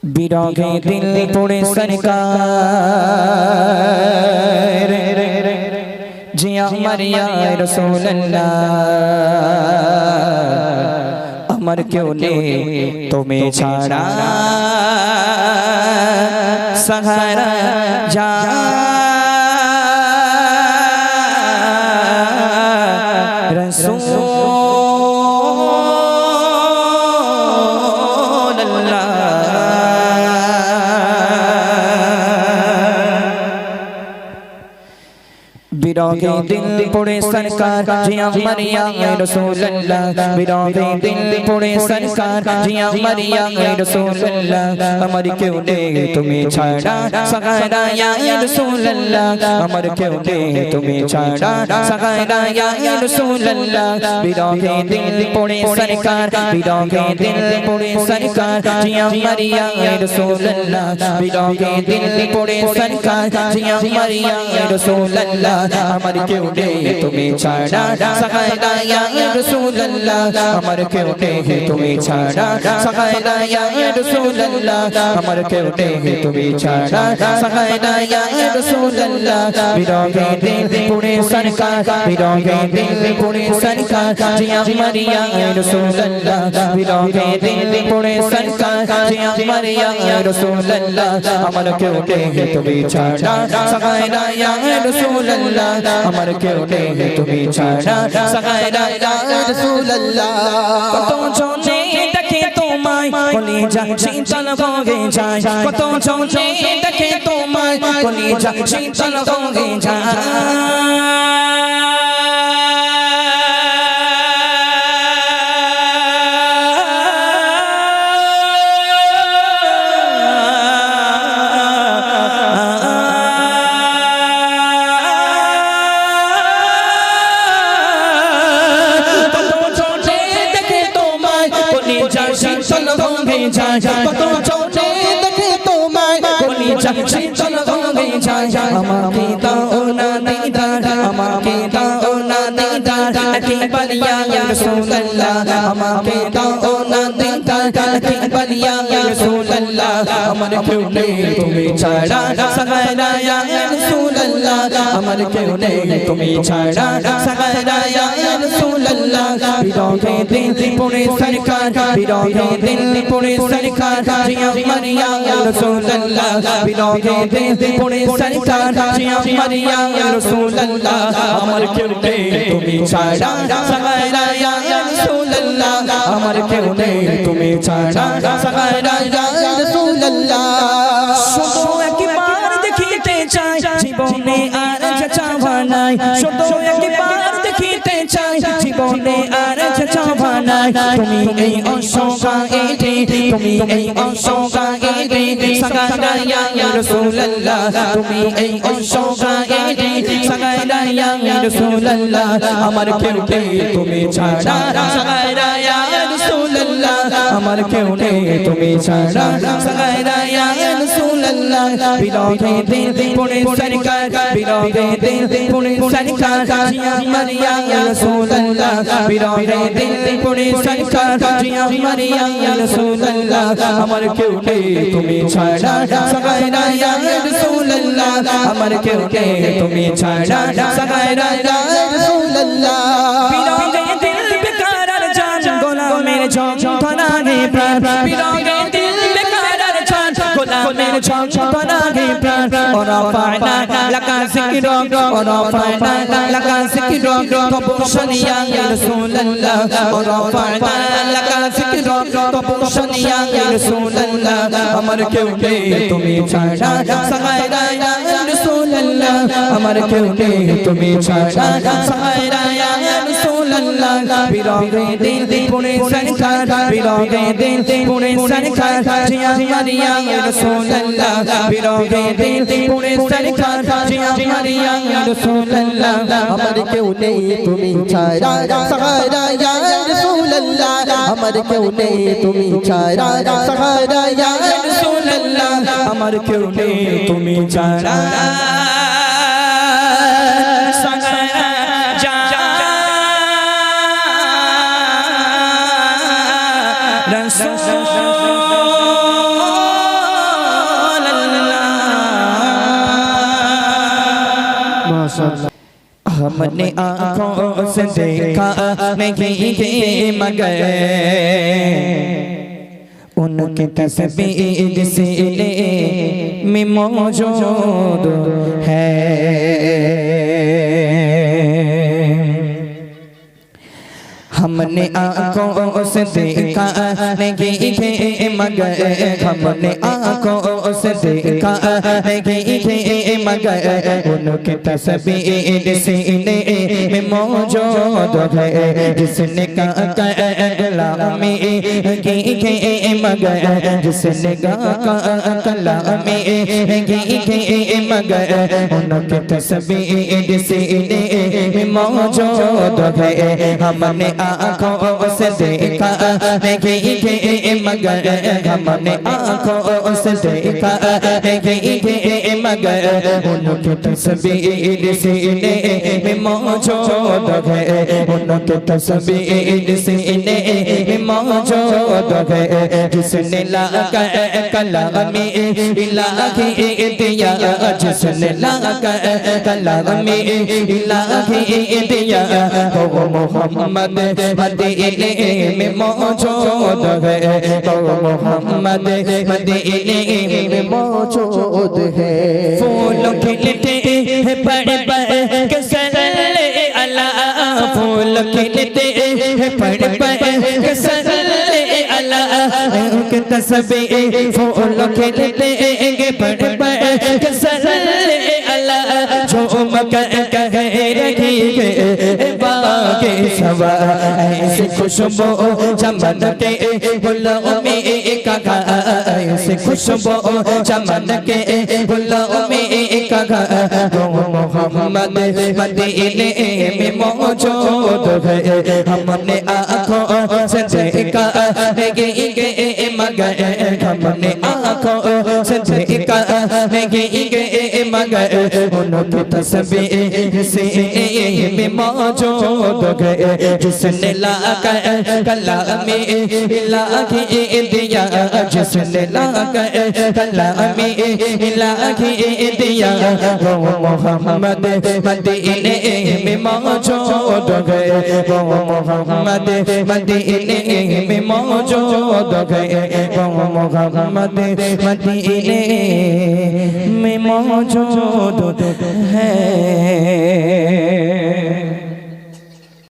बिरोगे दिल पुणे सरकार जिया मरिया रसूल अल्लाह अमर क्यों ने तुम्हें छाड़ा सहारा जा बिरोगे दिल पुणे सरकार जिया मरिया रसूल अल्लाह बिरोगे दिल पुणे सरकार जिया मरिया रसूल अल्लाह अमर क्यों ने तुम्हें छाड़ा सहारा या रसूल अल्लाह अमर क्यों ने तुम्हें छाड़ा सहारा या रसूल अल्लाह बिरोगे दिल पुणे सरकार बिरोगे दिल पुणे सरकार जिया मरिया रसूल अल्लाह बिरोगे दिल पुणे सरकार जिया मरिया रसूल अल्लाह अमर क्यों ने तुम्हें छाड़ा सहारा या रसूल अल्लाह अमर क्यों ने तुम्हें छाड़ा सहारा या रसूल अल्लाह अमर क्यों ने तुम्हें छाड़ा सहारा या रसूल अल्लाह बिरोगे दिल पुणे सरकार बिरोगे दिल पुणे सरकार जिया मरिया रसूल अल्लाह बिरोगे दिल पुणे सरकार जिया मरिया रसूल अल्लाह अमर क्यों ने तुम्हें छाड़ा सहारा या रसूल अल्लाह अमर क्यों ने तुम्हें छाड़ा सहारा या रसूल अल्लाह कत जोने देखे तुम्हाय कलिजा शीतल होगे যায় কত जोने देखे तुम्हाय कलिजा शीतल होगे যায় शीतल होगे যায় কত जोने देखे তোমায় কলিজা शीतल होगे যায় আমাকে দাও না দিদার আমাকে দাও না দিদার কি বলিয়া রাসূল আল্লাহ আমাকে দাও না দিদার কি বলিয়া রাসূল আল্লাহ আমার क्यों ने तुम्हें छाड़ा सहारा या रसूल अल्लाह अमर क्यों ने तुम्हें छाड़ा सहारा या रसूल अल्लाह बिरोगे दिल पुणे सरकार बिरोगे दिल पुणे सरकार जिया मरिया रसूल अल्लाह बिरोगे दिल पुणे सरकार जिया मरिया रसूल अल्लाह अमर क्यों ने तुम्हें छाड़ा सहारा या रसूल अल्लाह अमर क्यों ने तुम्हें छाड़ा सहारा या रसूल अल्लाह শুধু একবার দেখিতে চাই জীবনে আর চাওয়া নাই শুধু একবার দেখিতে চাই জীবনে আর চাওয়া নাই তুমি এই অসংখ্য এতে তুমি এই অসংখ্য এতে সগারা ইয়া রাসূলুল্লাহ তুমি এই অসংখ্য এতে সগারা ইয়া রাসূলুল্লাহ আমার क्यों ने तुम्हें छाड़ा सगारा या রাসূলুল্লাহ আমার क्यों ने तुम्हें छाड़ा सगारा या रसूल अल्लाह बिरोगे दिल पुणे सरकार बिरोगे दिल पुणे सरकार जिया मरिया रसूल अल्लाह बिरोगे दिल पुणे सरकार जिया मरिया रसूल अल्लाह अमर क्यों ने तुम्हें छाड़ा सगारा या रसूल अल्लाह अमर क्यों ने तुम्हें छाड़ा सगारा या रसूल अल्लाह बिरोगे दिल बेकार जान गोलामेर যন্ত্রণা গে প্রাণ বিরোগে দিল বেকার জান গোলামের যন্ত্রণা গে প্রাণ ওরাফানা লাকা জিকির ওরাফানা লাকা জিকির তপশনিয়া রাসূলুল্লাহ ওরাফানা লাকা জিকির তপশনিয়া রাসূলুল্লাহ আমার क्यों ने तुम्हें छाड़ा सहारा या रासूलुल्लाह अमर क्यों ने तुम्हें छाड़ा सहारा या रासूलुल्लाह बिरोगे दिल पुणे सरकार बिरोगे दिल पुणे सरकार जिया मरिया रासूलुल्लाह बिरोगे दिल पुणे सरकार जिया मरिया रासूलुल्लाह अमर क्यों ने तुम्हें छाड़ा सहारा या रासूलुल्लाह अमर क्यों ने तुम्हें छाड़ा सहारा या रासूलुल्लाह अमर क्यों ने तुम्हें छाड़ा रसूल हमने आँखों से देखा नहीं मगर उनकी तस्वीर सीने में मौजूद है। हमने आँखों से देखा नहीं मगर हमने आँखों से देखा नहीं मगर उनकी तस्वीर सीने में मौजूद है। जिसने कहा कलाम में मगर जिसने कहा कलाम में मगर उनकी तस्वीर सीने में मौजूद है। हमने आँखों से देखा नहीं मगर हमने आँखों से देखा नहीं मगर उनकी तस्वीर सीने में मौजूद है। उनकी तस्वीर सीने में मौजूद है। जिसने लाका कलाम इलाही दिया जिसने लाका कलाम इलाही दिया वो मोहम्मद मदीने में मौजूद है। वो मोहम्मद मदीने में मौजूद है। फूल खिलते हैं बड़े बड़े के सल्ले अला फूल खिलते हैं बड़े बड़े के सल्ले अला के तस्बीह फूल खिलते हैं बड़े बड़े के सल्ले अला जो मकर कहे रखी है बाके सवा ऐसे खुशबू चमन के गुलों में कहा ऐसे खुशबू चमन के गुलों में कहा मोहम्मद मदीने में मौजूद है। हमने आँखों से देखा नहीं मगर हमने आँखों से देखा नहीं मगर उनकी तस्वीर सीने में मौजूद है। जिसने लाका कलाम इलाही दिया जिसने लाका कलाम इलाही दिया वो मोहम्मद मदीने में मौजूद है। वो मोहम्मद मदीने में मौजूद है। वो मोहम्मद मदीने में मौजूद है।